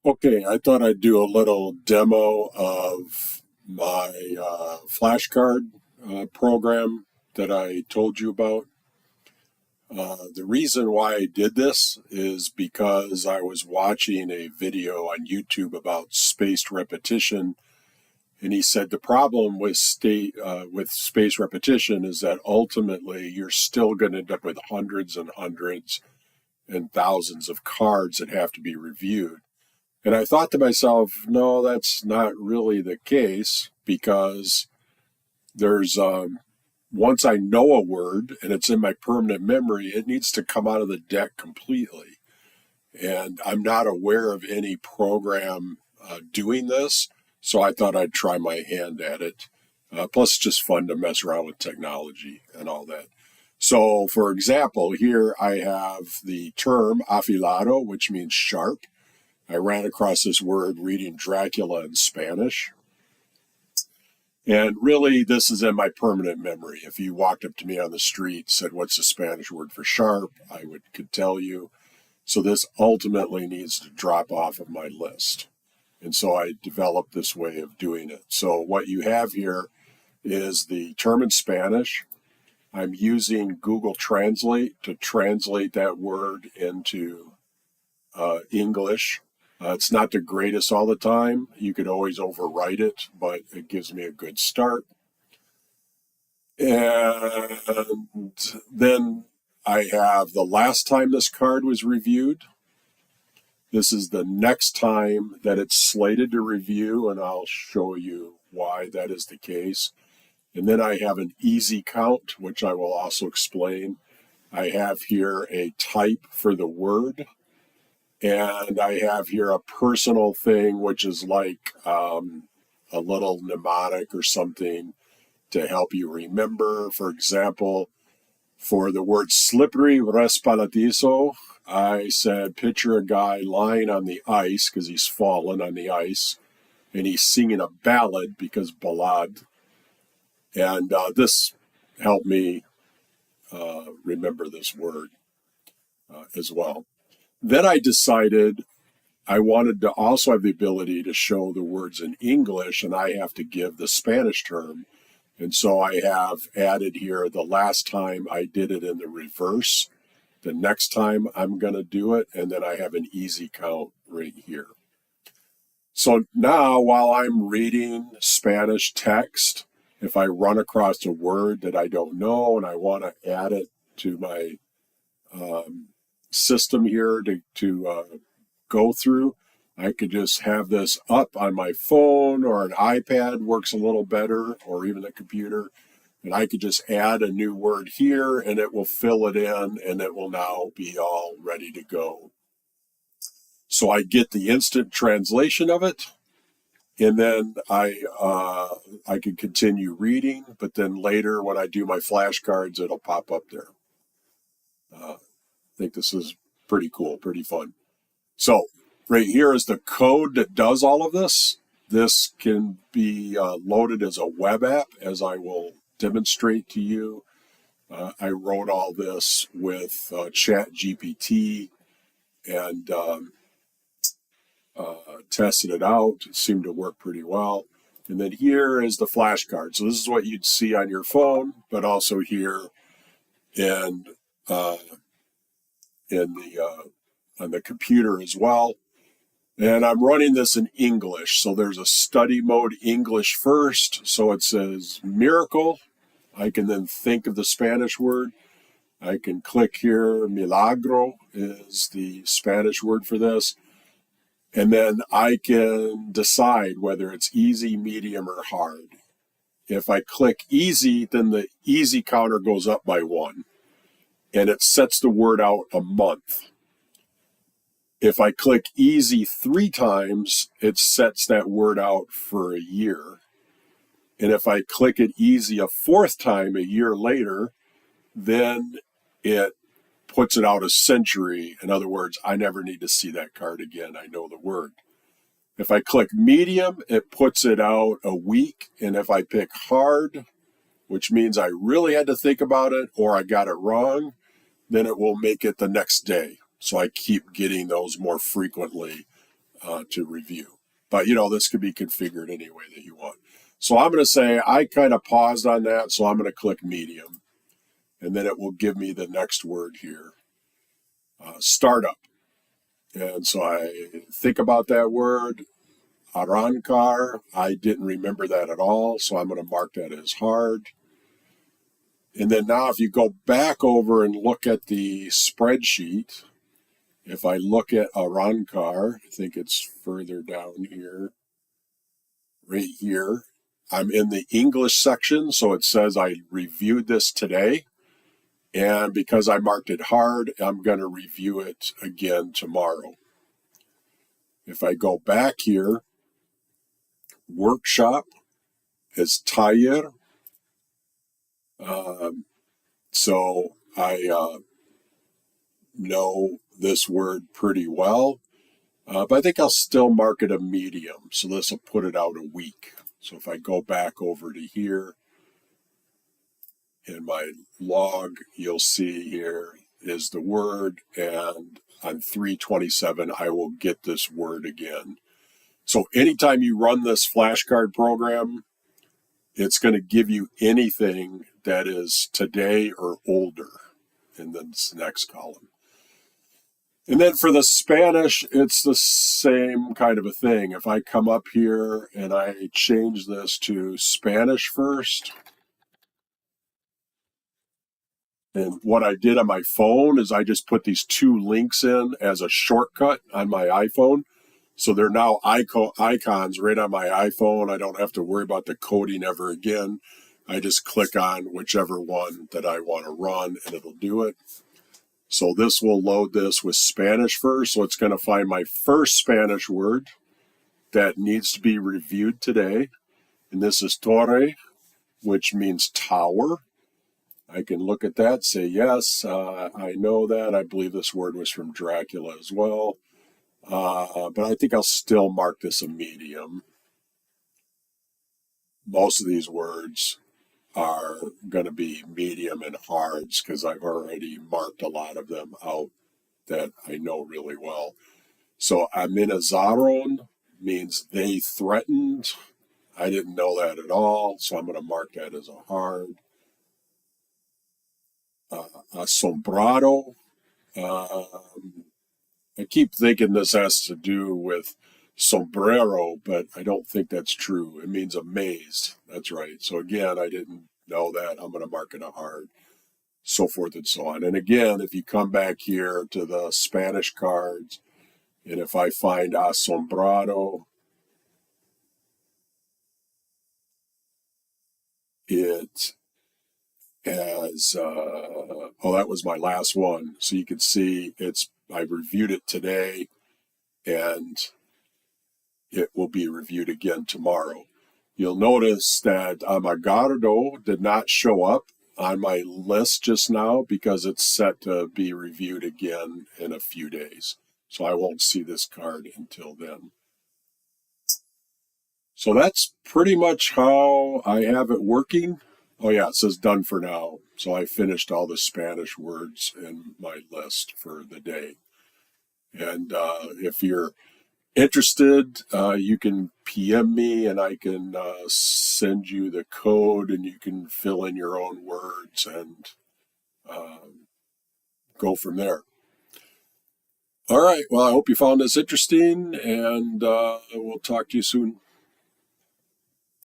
Okay, I thought I'd do a little demo of my flashcard program that I told you about. The reason why I did this is because I was watching a video on YouTube about spaced repetition, and he said the problem with spaced repetition is that ultimately you're still going to end up with hundreds and hundreds and thousands of cards that have to be reviewed. And I thought to myself, no, that's not really the case because there's once I know a word and it's in my permanent memory, it needs to come out of the deck completely. And I'm not aware of any program doing this, so I thought I'd try my hand at it. Plus, it's just fun to mess around with technology and all that. So, for example, here I have the term afilado, which means sharp. I ran across this word reading Dracula in Spanish. And really, this is in my permanent memory. If you walked up to me on the street, said, "What's the Spanish word for sharp?" could tell you. So this ultimately needs to drop off of my list. And so I developed this way of doing it. So what you have here is the term in Spanish. I'm using Google Translate to translate that word into English. It's not the greatest all the time. You could always overwrite it, but it gives me a good start. And then I have the last time this card was reviewed. This is the next time that it's slated to review, and I'll show you why that is the case. And then I have an easy count, which I will also explain. I have here a type for the word. And I have here a personal thing, which is like a little mnemonic or something to help you remember. For example, for the word slippery resbaladizo, I said, picture a guy lying on the ice because he's fallen on the ice, and he's singing a ballad because ballad. And this helped me remember this word as well. Then I decided I wanted to also have the ability to show the words in English, and I have to give the Spanish term. And so I have added here the last time I did it in the reverse, the next time I'm going to do it, and then I have an easy count right here. So now while I'm reading Spanish text, if I run across a word that I don't know and I want to add it to my system here to go through, I could just have this up on my phone, or an iPad works a little better, or even a computer. And I could just add a new word here and it will fill it in, and it will now be all ready to go. So I get the instant translation of it, and then I can continue reading, but then later when I do my flashcards, it'll pop up there. I think this is pretty cool, pretty fun. So right here is the code that does all of this. This can be loaded as a web app, as I will demonstrate to you. I wrote all this with ChatGPT and tested it out. It seemed to work pretty well. And then here is the flashcard. So this is what you'd see on your phone, but also here in on the computer as well. And I'm running this in English. So there's a study mode English first. So it says miracle. I can then think of the Spanish word. I can click here. Milagro is the Spanish word for this. And then I can decide whether it's easy, medium, or hard. If I click easy, then the easy counter goes up by 1. And it sets the word out a month. If I click easy 3 times, it sets that word out for a year. And if I click it easy a 4th time a year later, then it puts it out a century. In other words, I never need to see that card again. I know the word. If I click medium, it puts it out a week. And if I pick hard, which means I really had to think about it or I got it wrong, then it will make it the next day. So I keep getting those more frequently to review. But, this could be configured any way that you want. So I'm going to say I kind of paused on that, so I'm going to click medium. And then it will give me the next word here, startup. And so I think about that word, arrancar. I didn't remember that at all, so I'm going to mark that as hard. And then now if you go back over and look at the spreadsheet, if I look at arrancar, I think it's further down here, right here. I'm in the English section, so it says I reviewed this today. And because I marked it hard, I'm going to review it again tomorrow. If I go back here, workshop is taller. So I know this word pretty well, but I think I'll still mark it a medium. So this will put it out a week. So if I go back over to here in my log, you'll see here is the word, and on 3/27, I will get this word again. So anytime you run this flashcard program, it's going to give you anything that is today or older in this next column. And then for the Spanish, it's the same kind of a thing. If I come up here and I change this to Spanish first, and what I did on my phone is I just put these two links in as a shortcut on my iPhone. So they're now icons right on my iPhone. I don't have to worry about the coding ever again. I just click on whichever one that I want to run and it'll do it. So this will load this with Spanish first. So it's going to find my first Spanish word that needs to be reviewed today. And this is torre, which means tower. I can look at that, say, yes, I know that. I believe this word was from Dracula as well. But I think I'll still mark this a medium. Most of these words are going to be medium and hards because I've already marked a lot of them out that I know really well. So amenazaron means they threatened. I didn't know that at all, so I'm going to mark that as a hard. Asombrado. I keep thinking this has to do with sombrero, but I don't think that's true. It means amazed. That's right. So again, I didn't know that. I'm going to mark it a hard, so forth and so on. And again, if you come back here to the Spanish cards, and if I find asombrado, it has, that was my last one. So you can see I reviewed it today, and it will be reviewed again tomorrow. You'll notice that Amagardo did not show up on my list just now because it's set to be reviewed again in a few days. So I won't see this card until then. So that's pretty much how I have it working. Oh yeah, it says done for now. So I finished all the Spanish words in my list for the day. And if you're interested, you can PM me and I can send you the code and you can fill in your own words and go from there. All right. Well, I hope you found this interesting and we'll talk to you soon.